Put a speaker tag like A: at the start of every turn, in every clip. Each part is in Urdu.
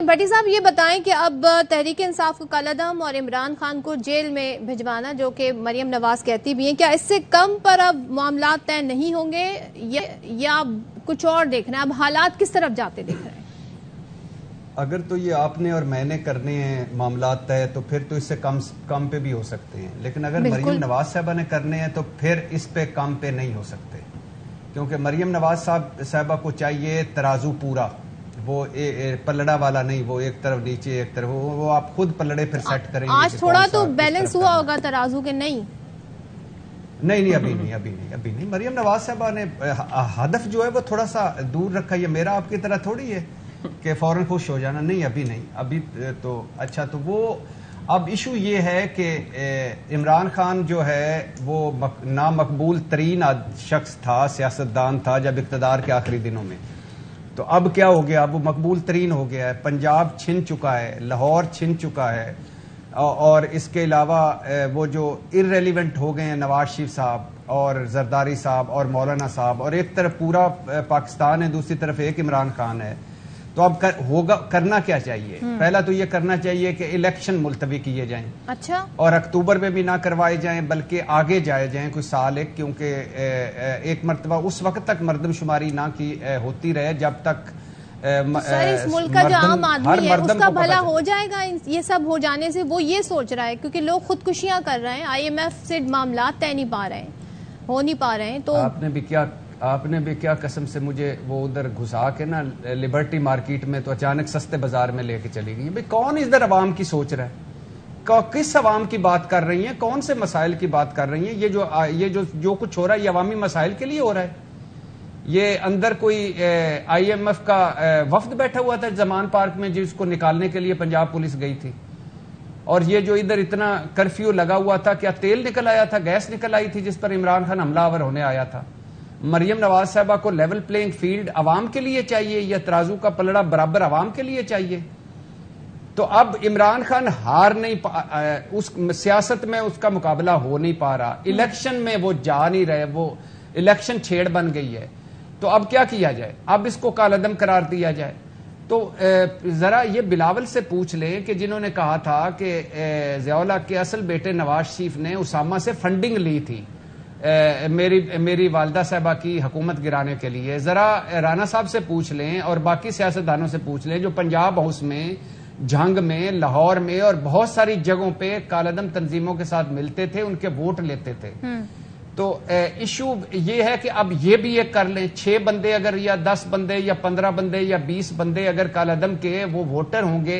A: بھٹی صاحب یہ بتائیں کہ اب تحریک انصاف کو کالعدم اور عمران خان کو جیل میں بھجوانا، جو کہ مریم نواز کہتی بھی ہیں، کیا اس سے کم پر اب معاملات طے نہیں ہوں گے یا کچھ اور دیکھنا ہے؟ اب حالات کس طرف جاتے دیکھ رہے ہیں؟
B: اگر تو یہ آپ نے اور میں نے کرنے ہیں معاملات طے تو پھر تو اس سے کم پہ بھی ہو سکتے ہیں، لیکن اگر مریم نواز صاحبہ نے کرنے ہیں تو پھر اس پہ کم پہ نہیں ہو سکتے، کیونکہ مریم نواز صاحبہ کو چاہیے ترازو پورا، وہ پلڑا والا نہیں، وہ ایک طرف نیچے ایک طرف، وہ آپ خود پلڑے پھر سیٹ کریں گے۔
A: آج تھوڑا تو بیلنس ہوا ہوگا ترازو کے؟ نہیں
B: ابھی نہیں۔ مریم نواز صاحبہ نے ہدف جو ہے وہ تھوڑا سا دور رکھا، یہ میرا آپ کی طرح تھوڑی ہے کہ فوراً خوش ہو جانا، نہیں ابھی تو اچھا، تو وہ اب ایشو یہ ہے کہ عمران خان جو ہے وہ نامقبول ترین شخص تھا، سیاستدان تھا جب اقتدار کے آخری دنوں میں، تو اب کیا ہو گیا؟ اب وہ مقبول ترین ہو گیا ہے، پنجاب چھن چکا ہے، لاہور چھن چکا ہے، اور اس کے علاوہ وہ جو ارریلیونٹ ہو گئے ہیں نواز شریف صاحب اور زرداری صاحب اور مولانا صاحب، اور ایک طرف پورا پاکستان ہے، دوسری طرف ایک عمران خان ہے، تو اب کرنا کیا چاہیے؟ پہلا تو یہ کرنا چاہیے کہ الیکشن ملتوی کیے جائیں،
A: اچھا،
B: اور اکتوبر میں بھی نہ کروائے جائیں بلکہ آگے جائے جائیں کوئی سال ایک، کیونکہ ایک مرتبہ اس وقت تک مردم شماری نہ کی ہوتی رہے جب تک
A: اس ملک کا جو عام آدمی ہے اس کا بھلا ہو جائے گا یہ سب ہو جانے سے، وہ یہ سوچ رہا ہے، کیونکہ لوگ خودکشیاں کر رہے ہیں، آئی ایم ایف سے معاملات طے نہیں پا رہے ہیں، ہو نہیں پا رہے ہیں، تو
B: آپ نے بھی کیا قسم سے مجھے وہ ادھر گھسا کے نا لبرٹی مارکیٹ میں تو اچانک سستے بازار میں لے کے چلی گئی۔ بھئی کون ادھر عوام کی سوچ رہا ہے؟ کس عوام کی بات کر رہی ہیں؟ کون سے مسائل کی بات کر رہی ہیں؟ یہ جو کچھ ہو رہا ہے یہ عوامی مسائل کے لیے ہو رہا ہے؟ یہ اندر کوئی آئی ایم ایف کا وفد بیٹھا ہوا تھا زمان پارک میں جس کو نکالنے کے لیے پنجاب پولیس گئی تھی، اور یہ جو ادھر اتنا کرفیو لگا ہوا تھا، کیا تیل نکل آیا تھا، گیس نکل آئی تھی جس پر عمران خان حملہ آور ہونے آیا تھا؟ مریم نواز صاحبہ کو لیول پلینگ فیلڈ عوام کے لیے چاہیے یا ترازو کا پلڑا برابر عوام کے لیے چاہیے؟ تو اب عمران خان اس سیاست میں اس کا مقابلہ ہو نہیں پا رہا، الیکشن میں وہ جا نہیں رہے، وہ الیکشن چھیڑ بن گئی ہے، تو اب کیا کیا جائے؟ اب اس کو کالعدم قرار دیا جائے؟ تو ذرا یہ بلاول سے پوچھ لیں کہ جنہوں نے کہا تھا کہ ضیاء الحق کے اصل بیٹے نواز شریف نے اسامہ سے فنڈنگ لی تھی میری والدہ صاحبہ کی حکومت گرانے کے لیے، ذرا رانا صاحب سے پوچھ لیں اور باقی سیاستدانوں سے پوچھ لیں جو پنجاب ہاؤس میں، جھنگ میں، لاہور میں اور بہت ساری جگہوں پہ کالعدم تنظیموں کے ساتھ ملتے تھے، ان کے ووٹ لیتے تھے۔ تو ایشو یہ ہے کہ اب یہ بھی ایک کر لیں، 6 بندے اگر یا 10 بندے یا 15 بندے یا 20 بندے اگر کالعدم کے وہ ووٹر ہوں گے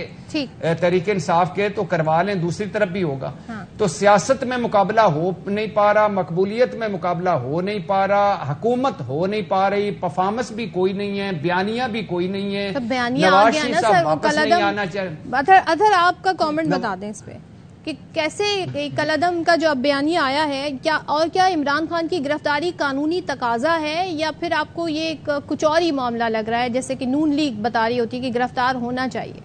B: تحریک انصاف کے تو کروا لیں، دوسری طرف بھی ہوگا۔ تو سیاست میں مقابلہ ہو نہیں پا رہا، مقبولیت میں مقابلہ ہو نہیں پا رہا، حکومت ہو نہیں پا رہی، پرفارمنس بھی کوئی نہیں ہے، بیانیہ بھی کوئی نہیں ہے، نواز شریف صاحب واپس نہیں آنا چاہیے۔
A: اظہر آپ کا کامنٹ بتا دیں اس پہ کہ کیسے کالعدم کا جو اب بیانیہ آیا ہے، کیا عمران خان کی گرفتاری قانونی تقاضا ہے یا پھر آپ کو یہ کچھ اور ہی معاملہ لگ رہا ہے جیسے کہ نون لیگ بتا رہی ہوتی ہے کہ گرفتار ہونا چاہیے؟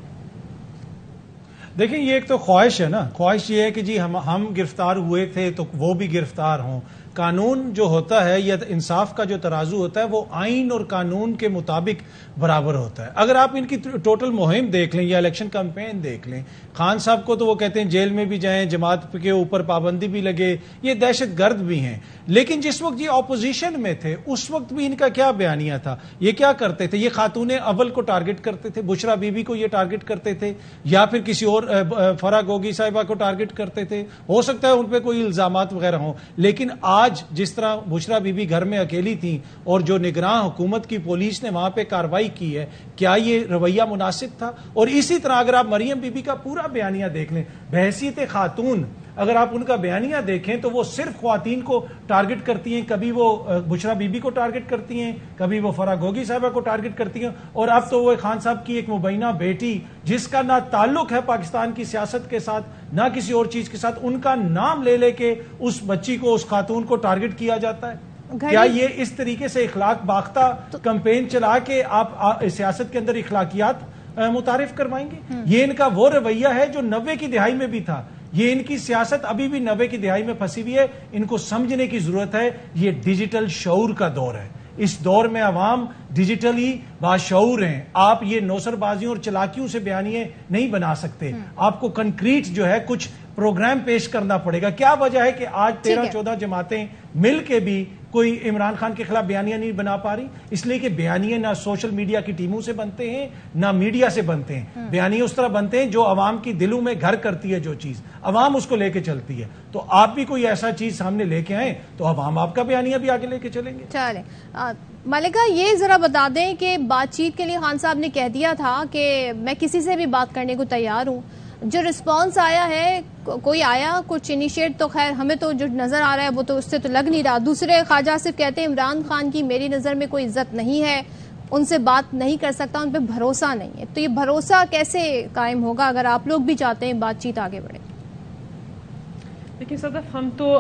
C: دیکھیں یہ ایک تو خواہش ہے نا، خواہش یہ ہے کہ جی ہم گرفتار ہوئے تھے تو وہ بھی گرفتار ہوں۔ قانون جو ہوتا ہے یا انصاف کا جو ترازو ہوتا ہے وہ آئین اور قانون کے مطابق برابر ہوتا ہے۔ اگر آپ ان کی ٹوٹل مہم دیکھ لیں یا الیکشن کمپین دیکھ لیں، خان صاحب کو تو وہ کہتے ہیں جیل میں بھی جائیں، جماعت کے اوپر پابندی بھی لگے، یہ دہشت گرد بھی ہیں، لیکن جس وقت یہ اپوزیشن میں تھے اس وقت بھی ان کا کیا بیانیہ تھا؟ یہ کیا کرتے تھے؟ یہ خاتون اول کو ٹارگٹ کرتے تھے، بشرا بی بی کو یہ ٹارگٹ کرتے تھے، یا پھر کسی اور فرا گوگی صاحبہ کو ٹارگٹ کرتے تھے، ہو سکتا ہے ان پہ کوئی الزامات وغیرہ ہوں، لیکن آج جس طرح بشرا بی بی گھر میں اکیلی تھیں اور جو نگراں حکومت کی پولیس نے وہاں پہ کارروائی کی ہے، کیا یہ رویہ مناسب تھا؟ اور اسی طرح اگر آپ مریم بی بی کا پورا بیانیہ دیکھ لیں، بحیثیت خاتون اگر آپ ان کا بیانیہ دیکھیں تو وہ صرف خواتین کو ٹارگٹ کرتی ہیں، کبھی وہ بشرا بی بی کو ٹارگٹ کرتی ہیں، کبھی وہ فرا گوگی صاحبہ کو ٹارگٹ کرتی ہیں، اور اب تو وہ خان صاحب کی ایک مبینہ بیٹی جس کا نہ تعلق ہے پاکستان کی سیاست کے ساتھ نہ کسی اور چیز کے ساتھ، ان کا نام لے لے کے اس بچی کو، اس خاتون کو ٹارگٹ کیا جاتا ہے۔ کیا یہ اس طریقے سے اخلاق باختہ کمپین چلا کے آپ سیاست کے اندر اخلاقیات متعارف کروائیں گے؟ یہ ان کا وہ رویہ ہے جو 90 کی دہائی میں بھی تھا، یہ ان کی سیاست ابھی بھی 90 کی دہائی میں پھنسی ہوئی ہے۔ ان کو سمجھنے کی ضرورت ہے، یہ ڈیجیٹل شعور کا دور ہے، اس دور میں عوام ڈیجیٹلی باشعور ہیں. آپ یہ نوسر بازیوں اور چلاکیوں سے بیانیے نہیں بنا سکتے. آپ کو کنکریٹ جو ہے کچھ پروگرام پیش کرنا پڑے گا. کیا وجہ ہے کہ آج 13-14 جماعتیں مل کے بھی کوئی عمران خان کے خلاف بیانیہ نہیں بنا پا رہی؟ اس لیے کہ بیانیے نہ سوشل میڈیا کی ٹیموں سے بنتے ہیں نہ میڈیا سے بنتے ہیں. بیانیے اس طرح بنتے ہیں جو عوام کی دلوں میں گھر کرتی ہے، جو چیز عوام اس کو لے کے چلتی ہے. تو آپ بھی کوئی ایسا چیز سامنے لے کے آئیں تو عوام آپ کا بیانیہ بھی آگے لے کے چلیں گے.
A: چلیں ملکہ یہ ذرا بتا دیں کہ بات چیت کے لیے خان صاحب نے کہہ دیا تھا کہ میں کسی سے بھی بات کرنے کو تیار ہوں. جو رسپانس آیا ہے کوئی آیا کچھ انیشیٹ؟ تو خیر ہمیں تو جو نظر آ رہا ہے وہ تو اس سے تو لگ نہیں رہا. دوسرے خواجہ صرف کہتے ہیں عمران خان کی میری نظر میں کوئی عزت نہیں ہے، ان سے بات نہیں کر سکتا، ان پہ بھروسہ نہیں ہے. تو یہ بھروسہ کیسے قائم ہوگا اگر آپ لوگ بھی چاہتے ہیں بات چیت آگے بڑھے؟
D: لیکن صدف ہم تو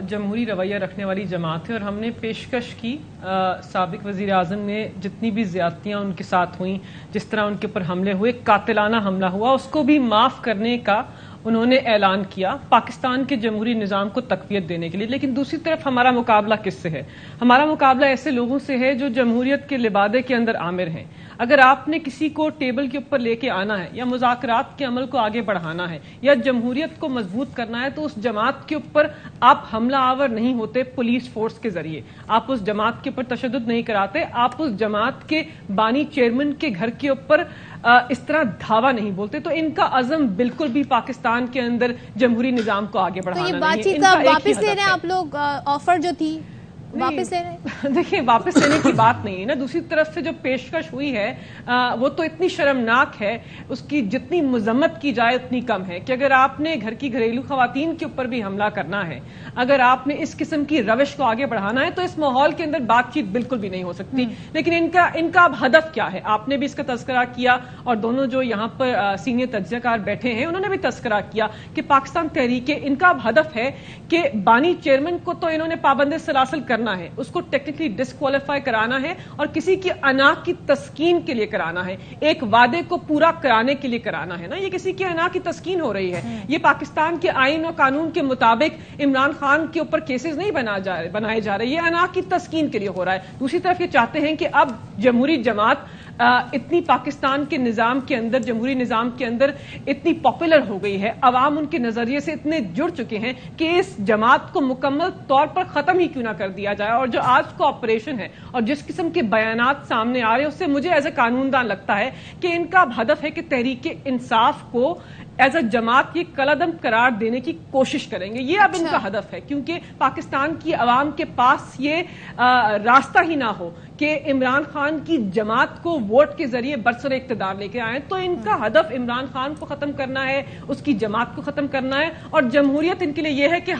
D: جمہوری رویہ رکھنے والی جماعت ہے اور ہم نے پیشکش کی سابق وزیر اعظم نے جتنی بھی زیادتیاں ان کے ساتھ ہوئیں، جس طرح ان کے اوپر حملے ہوئے، قاتلانہ حملہ ہوا، اس کو بھی معاف کرنے کا انہوں نے اعلان کیا پاکستان کے جمہوری نظام کو تقویت دینے کے لیے. لیکن دوسری طرف ہمارا مقابلہ کس سے ہے؟ ہمارا مقابلہ ایسے لوگوں سے ہے جو جمہوریت کے لبادے کے اندر عامر ہیں. اگر آپ نے کسی کو ٹیبل کے اوپر لے کے آنا ہے یا مذاکرات کے عمل کو آگے بڑھانا ہے یا جمہوریت کو مضبوط کرنا ہے تو اس جماعت کے اوپر آپ حملہ آور نہیں ہوتے پولیس فورس کے ذریعے. آپ اس جماعت کے اوپر تشدد نہیں کراتے. آپ اس جماعت کے بانی چیئرمین کے گھر کے اوپر اس طرح دھاوا نہیں بولتے. تو ان کا عزم بالکل بھی پاکستان کے اندر جمہوری نظام کو آگے بڑھانا نہیں ہے.
A: تو یہ بات چیت کا واپس لے رہے ہیں آپ لوگ؟ آفر جو تھی واپس لے رہے ہیں؟
D: دیکھیں واپس لینے کی بات نہیں ہے نا. دوسری طرف سے جو پیشکش ہوئی ہے وہ تو اتنی شرمناک ہے، اس کی جتنی مذمت کی جائے اتنی کم ہے کہ اگر آپ نے گھر کی گھریلو خواتین کے اوپر بھی حملہ کرنا ہے، اگر آپ نے اس قسم کی روش کو آگے بڑھانا ہے تو اس ماحول کے اندر بات چیت بالکل بھی نہیں ہو سکتی. لیکن ان کا اب ہدف کیا ہے؟ آپ نے بھی اس کا تذکرہ کیا اور دونوں جو یہاں پر سینئر تجزیہ کار بیٹھے ہیں انہوں نے بھی تذکرہ کیا کہ پاکستان تحریک، ان کا اب ہدف ہے کہ بانی چیئرمین کو تو انہوں نے پابند سلاسل کرنا ہے، اس کو ٹیکنیکلی ڈسکوالیفائی کرانا ہے اور کسی کی انا کی تسکین کے لیے کرانا ہے، ایک وعدے کو پورا کرانے کے لیے کرانا ہے نا. یہ کسی کی انا کی تسکین ہو رہی ہے. یہ پاکستان کے آئین اور قانون کے مطابق عمران خان کے اوپر کیسز نہیں بنائے جا رہے، یہ انا کی تسکین کے لیے ہو رہا ہے. دوسری طرف یہ چاہتے ہیں کہ اب جمہوری جماعت اتنی پاکستان کے نظام کے اندر، جمہوری نظام کے اندر اتنی پاپولر ہو گئی ہے، عوام ان کے نظریے سے اتنے جڑ چکے ہیں کہ اس جماعت کو مکمل طور پر ختم ہی کیوں نہ کر دیا جائے. اور جو آج کو آپریشن ہے اور جس قسم کے بیانات سامنے آ رہے ہیں اس سے مجھے ایز اے قانون دان لگتا ہے کہ ان کا ہدف ہے کہ تحریک انصاف کو ایز اے جماعت کی کالعدم قرار دینے کی کوشش کریں گے. یہ اب ان کا ہدف ہے کیونکہ پاکستان کی عوام کے پاس یہ راستہ ہی نہ ہو کہ عمران خان کی جماعت کو ووٹ کے ذریعے برسر اقتدار لے کے آئیں. تو ان کا ہدف عمران خان کو ختم کرنا ہے، اس کی جماعت کو ختم کرنا ہے. اور جمہوریت ان کے لیے یہ ہے کہ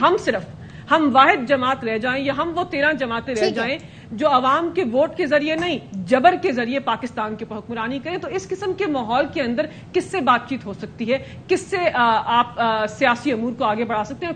D: ہم واحد جماعت رہ جائیں یا ہم وہ 13 جماعتیں رہ جائیں جو عوام کے ووٹ کے ذریعے نہیں جبر کے ذریعے پاکستان کے حکمرانی کریں. تو اس قسم کے ماحول کے اندر کس سے بات چیت ہو سکتی ہے؟ کس سے آپ سیاسی امور کو آگے بڑھا سکتے ہیں؟